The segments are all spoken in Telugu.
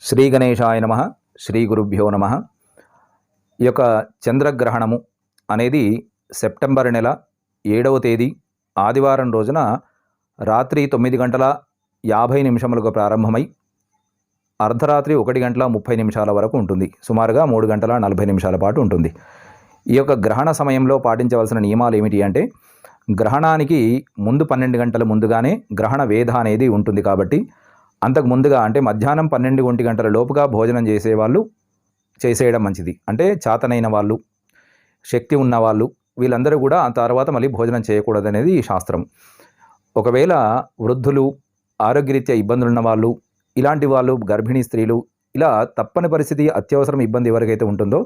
శ్రీ గణేశాయ నమః. శ్రీ గురుభ్యో నమః. ఈ యొక్క చంద్రగ్రహణము అనేది సెప్టెంబర్ నెల 7వ తేదీ ఆదివారం రోజున రాత్రి 9:50 ప్రారంభమై అర్ధరాత్రి 1:30 వరకు ఉంటుంది. సుమారుగా 3:40 పాటు ఉంటుంది. ఈ యొక్క గ్రహణ సమయంలో పాటించవలసిన నియమాలు ఏమిటి అంటే, గ్రహణానికి ముందు 12 గంటల ముందుగానే గ్రహణ వేధ అనేది ఉంటుంది. కాబట్టి అంతకు ముందుగా అంటే మధ్యాహ్నం 12 గంటల లోపుగా భోజనం చేసేవాళ్ళు చేసేయడం మంచిది. అంటే చాతనైన వాళ్ళు, శక్తి ఉన్నవాళ్ళు వీళ్ళందరూ కూడా ఆ తర్వాత మళ్ళీ భోజనం చేయకూడదనేది శాస్త్రం. ఒకవేళ వృద్ధులు, ఆరోగ్యరీత్యా ఇబ్బందులు ఉన్న వాళ్ళు, ఇలాంటి వాళ్ళు, గర్భిణీ స్త్రీలు, ఇలా తప్పని పరిస్థితి, అత్యవసరం ఇబ్బంది ఎవరికైతే ఉంటుందో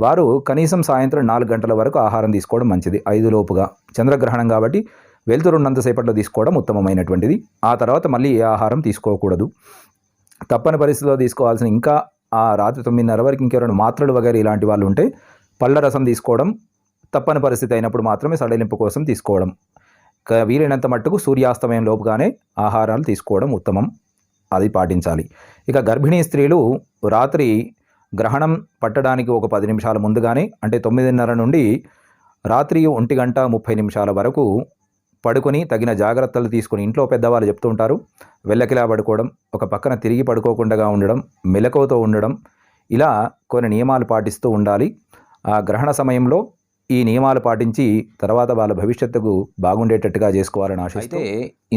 వారు కనీసం సాయంత్రం 4 గంటల వరకు ఆహారం తీసుకోవడం మంచిది. 5 లోపుగా చంద్రగ్రహణం కాబట్టి వెలుతురున్నంతసేపట్లో తీసుకోవడం ఉత్తమమైనటువంటిది. ఆ తర్వాత మళ్ళీ ఏ ఆహారం తీసుకోకూడదు. తప్పని పరిస్థితిలో తీసుకోవాల్సిన ఇంకా ఆ రాత్రి 9:30 వరకు ఇంకెవరైనా మాత్రలు వగైరా ఇలాంటి వాళ్ళు ఉంటే పళ్ళ రసం తీసుకోవడం, తప్పని పరిస్థితి అయినప్పుడు మాత్రమే సడలింపు కోసం తీసుకోవడం. వీలైనంత మట్టుకు సూర్యాస్తమయం లోపుగానే ఆహారాలు తీసుకోవడం ఉత్తమం. అది పాటించాలి. ఇక గర్భిణీ స్త్రీలు రాత్రి గ్రహణం పట్టడానికి ఒక 10 నిమిషాల ముందుగానే, అంటే 9:30 నుండి రాత్రి 1:30 వరకు పడుకొని తగిన జాగ్రత్తలు తీసుకుని, ఇంట్లో పెద్దవాళ్ళు చెప్తూ ఉంటారు, వెళ్ళకిలా పడుకోవడం, ఒక పక్కన తిరిగి పడుకోకుండా ఉండడం, మెలకువతో ఉండడం, ఇలా కొన్ని నియమాలు పాటిస్తూ ఉండాలి. ఆ గ్రహణ సమయంలో ఈ నియమాలు పాటించి తర్వాత వాళ్ళ భవిష్యత్తుకు బాగుండేటట్టుగా చేసుకోవాలని ఆశిస్తే,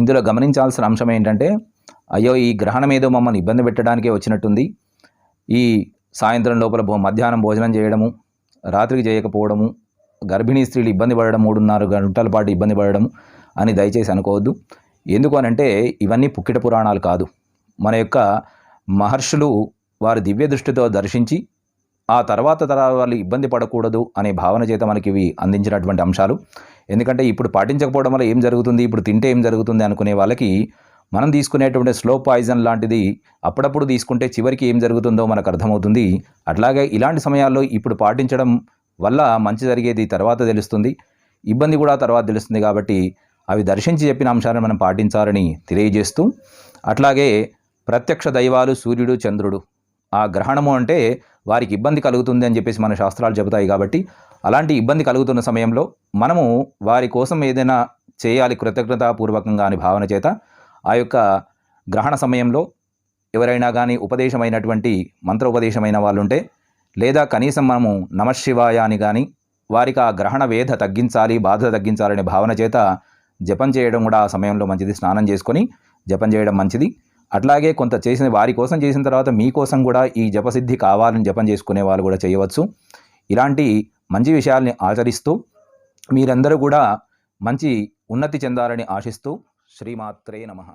ఇందులో గమనించాల్సిన అంశం ఏంటంటే, అయ్యో ఈ గ్రహణం ఏదో మమ్మల్ని ఇబ్బంది పెట్టడానికే వచ్చినట్టుంది, ఈ సాయంత్రం లోపల మధ్యాహ్నం భోజనం చేయడము, రాత్రికి చేయకపోవడము, గర్భిణీ స్త్రీలు ఇబ్బంది పడడం, 3:30 గంటల పాటు ఇబ్బంది పడడం అని దయచేసి అనుకోవద్దు. ఎందుకు అనంటే ఇవన్నీ పుక్కిట పురాణాలు కాదు. మన యొక్క మహర్షులు వారి దివ్య దృష్టితో దర్శించి ఆ తర్వాత వాళ్ళు ఇబ్బంది పడకూడదు అనే భావన చేత మనకి ఇవి అందించినటువంటి అంశాలు. ఎందుకంటే ఇప్పుడు పాటించకపోవడం వల్ల ఏం జరుగుతుంది, ఇప్పుడు తింటే ఏం జరుగుతుంది అనుకునే వాళ్ళకి మనం తీసుకునేటువంటి స్లో పాయిజన్ లాంటిది అప్పుడప్పుడు తీసుకుంటే చివరికి ఏం జరుగుతుందో మనకు అర్థమవుతుంది. అట్లాగే ఇలాంటి సమయాల్లో ఇప్పుడు పాటించడం వల్ల మంచి జరిగేది తర్వాత తెలుస్తుంది, ఇబ్బంది కూడా తర్వాత తెలుస్తుంది. కాబట్టి అవి దర్శించి చెప్పిన అంశాలను మనం పాటించాలని తెలియజేస్తూ, అట్లాగే ప్రత్యక్ష దైవాలు సూర్యుడు, చంద్రుడు, ఆ గ్రహణము అంటే వారికి ఇబ్బంది కలుగుతుంది అని చెప్పేసి మన శాస్త్రాలు చెబుతాయి. కాబట్టి అలాంటి ఇబ్బంది కలుగుతున్న సమయంలో మనము వారి కోసం ఏదైనా చేయాలి కృతజ్ఞతాపూర్వకంగా అని భావన చేత ఆ యొక్క గ్రహణ సమయంలో ఎవరైనా కానీ ఉపదేశమైనటువంటి మంత్రోపదేశమైన వాళ్ళు ఉంటే, లేదా కనీసం మనము నమశివాయ అని కానీ వారికి ఆ గ్రహణ వేధ తగ్గించాలి, బాధ తగ్గించాలనే భావన చేత జపం చేయడం కూడా ఆ సమయంలో మంచిది. స్నానం చేసుకొని జపం చేయడం మంచిది. అట్లాగే కొంత చేసిన వారి కోసం చేసిన తర్వాత మీకోసం కూడా ఈ జపసిద్ధి కావాలని జపం చేసుకునే వాళ్ళు కూడా చేయవచ్చు. ఇలాంటి మంచి విషయాల్ని ఆచరిస్తూ మీరందరూ కూడా మంచి ఉన్నతి చెందాలని ఆశిస్తూ శ్రీమాత్రే నమః.